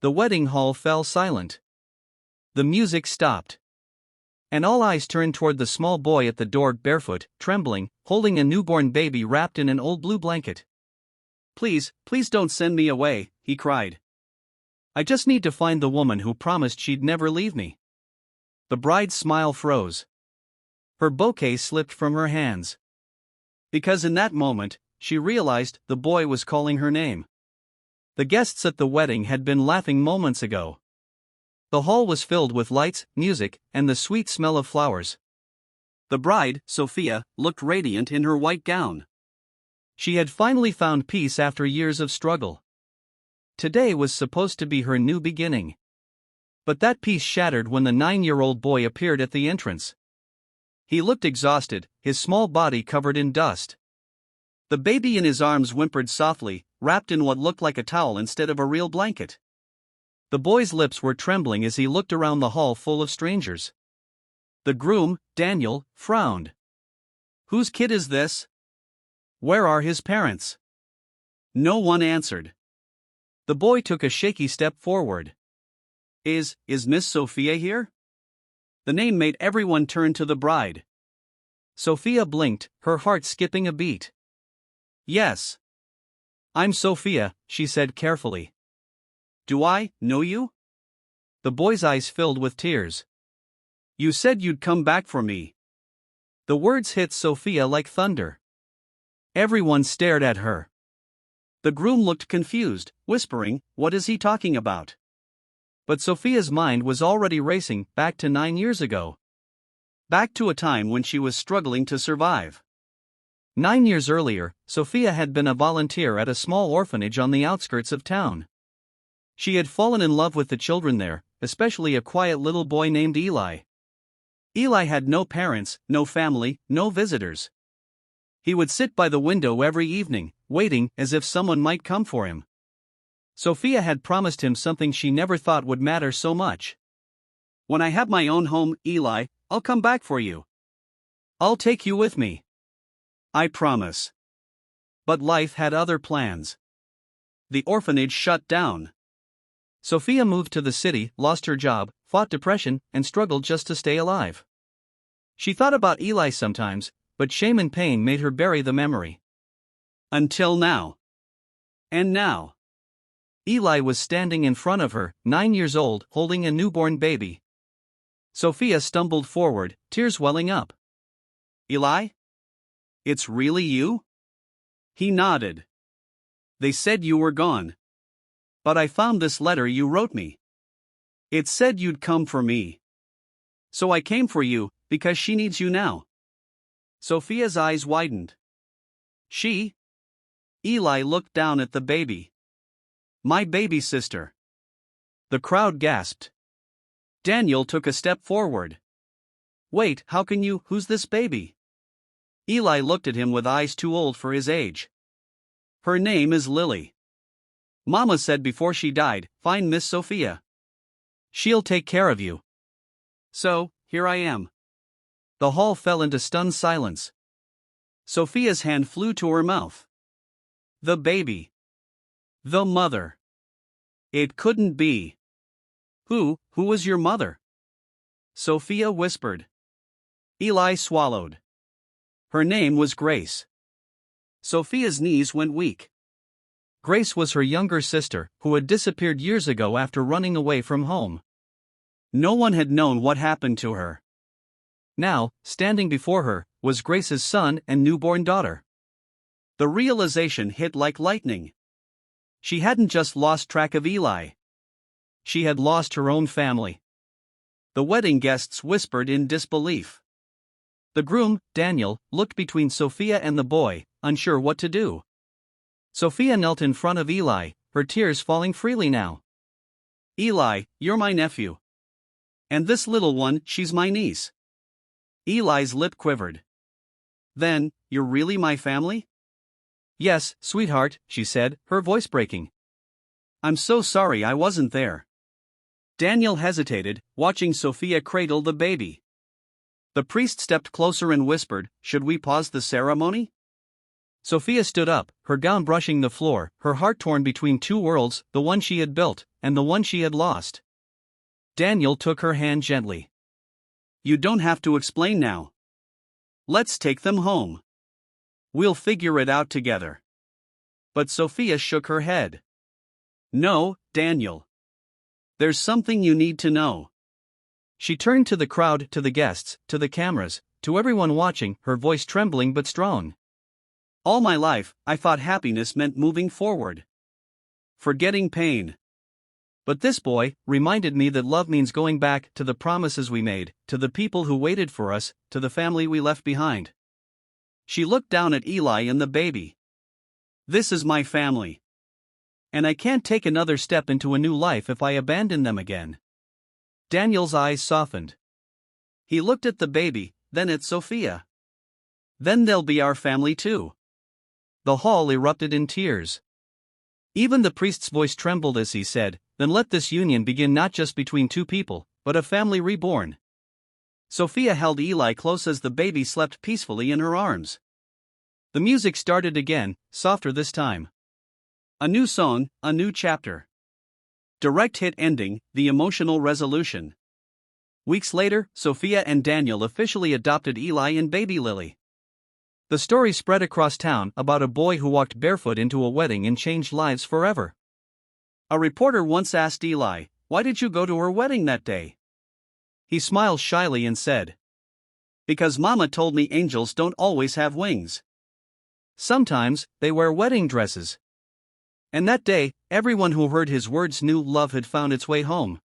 The wedding hall fell silent. The music stopped. And all eyes turned toward the small boy at the door, barefoot, trembling, holding a newborn baby wrapped in an old blue blanket. "Please, please don't send me away," he cried. "I just need to find the woman who promised she'd never leave me." The bride's smile froze. Her bouquet slipped from her hands. Because in that moment, she realized the boy was calling her name. The guests at the wedding had been laughing moments ago. The hall was filled with lights, music, and the sweet smell of flowers. The bride, Sophia, looked radiant in her white gown. She had finally found peace after years of struggle. Today was supposed to be her new beginning. But that peace shattered when the 9-year-old boy appeared at the entrance. He looked exhausted, his small body covered in dust. The baby in his arms whimpered softly, wrapped in what looked like a towel instead of a real blanket. The boy's lips were trembling as he looked around the hall full of strangers. The groom, Daniel, frowned. "Whose kid is this? Where are his parents?" No one answered. The boy took a shaky step forward. Is Miss Sophia here?" The name made everyone turn to the bride. Sophia blinked, her heart skipping a beat. "Yes. I'm Sophia," she said carefully. "Do I know you?" The boy's eyes filled with tears. "You said you'd come back for me." The words hit Sophia like thunder. Everyone stared at her. The groom looked confused, whispering, "What is he talking about?" But Sophia's mind was already racing back to 9 years ago. Back to a time when she was struggling to survive. 9 years earlier, Sophia had been a volunteer at a small orphanage on the outskirts of town. She had fallen in love with the children there, especially a quiet little boy named Eli. Eli had no parents, no family, no visitors. He would sit by the window every evening, waiting as if someone might come for him. Sophia had promised him something she never thought would matter so much. "When I have my own home, Eli, I'll come back for you. I'll take you with me. I promise." But life had other plans. The orphanage shut down. Sophia moved to the city, lost her job, fought depression, and struggled just to stay alive. She thought about Eli sometimes, but shame and pain made her bury the memory. Until now. And now. Eli was standing in front of her, 9 years old, holding a newborn baby. Sophia stumbled forward, tears welling up. "Eli? It's really you?" He nodded. "They said you were gone. But I found this letter you wrote me. It said you'd come for me. So I came for you, because she needs you now." Sophia's eyes widened. "She?" Eli looked down at the baby. "My baby sister." The crowd gasped. Daniel took a step forward. "Wait, how can you? Who's this baby?" Eli looked at him with eyes too old for his age. "Her name is Lily. Mama said before she died, find Miss Sophia. She'll take care of you. So, here I am." The hall fell into stunned silence. Sophia's hand flew to her mouth. The baby. The mother. It couldn't be. Who was your mother?" Sophia whispered. Eli swallowed. "Her name was Grace." Sophia's knees went weak. Grace was her younger sister, who had disappeared years ago after running away from home. No one had known what happened to her. Now, standing before her, was Grace's son and newborn daughter. The realization hit like lightning. She hadn't just lost track of Eli. She had lost her own family. The wedding guests whispered in disbelief. The groom, Daniel, looked between Sophia and the boy, unsure what to do. Sophia knelt in front of Eli, her tears falling freely now. "Eli, you're my nephew. And this little one, she's my niece." Eli's lip quivered. "Then, you're really my family?" "Yes, sweetheart," she said, her voice breaking. "I'm so sorry I wasn't there." Daniel hesitated, watching Sophia cradle the baby. The priest stepped closer and whispered, "Should we pause the ceremony?" Sophia stood up, her gown brushing the floor, her heart torn between two worlds, the one she had built, and the one she had lost. Daniel took her hand gently. "You don't have to explain now. Let's take them home. We'll figure it out together." But Sophia shook her head. "No, Daniel. There's something you need to know." She turned to the crowd, to the guests, to the cameras, to everyone watching, her voice trembling but strong. "All my life, I thought happiness meant moving forward. Forgetting pain. But this boy reminded me that love means going back to the promises we made, to the people who waited for us, to the family we left behind." She looked down at Eli and the baby. "This is my family. And I can't take another step into a new life if I abandon them again." Daniel's eyes softened. He looked at the baby, then at Sophia. "Then they'll be our family too." The hall erupted in tears. Even the priest's voice trembled as he said, "Then let this union begin not just between two people, but a family reborn." Sophia held Eli close as the baby slept peacefully in her arms. The music started again, softer this time. A new song, a new chapter. Direct hit ending, the emotional resolution. Weeks later, Sophia and Daniel officially adopted Eli and baby Lily. The story spread across town about a boy who walked barefoot into a wedding and changed lives forever. A reporter once asked Eli, "Why did you go to her wedding that day?" He smiled shyly and said, "Because Mama told me angels don't always have wings. Sometimes, they wear wedding dresses." And that day, everyone who heard his words knew love had found its way home.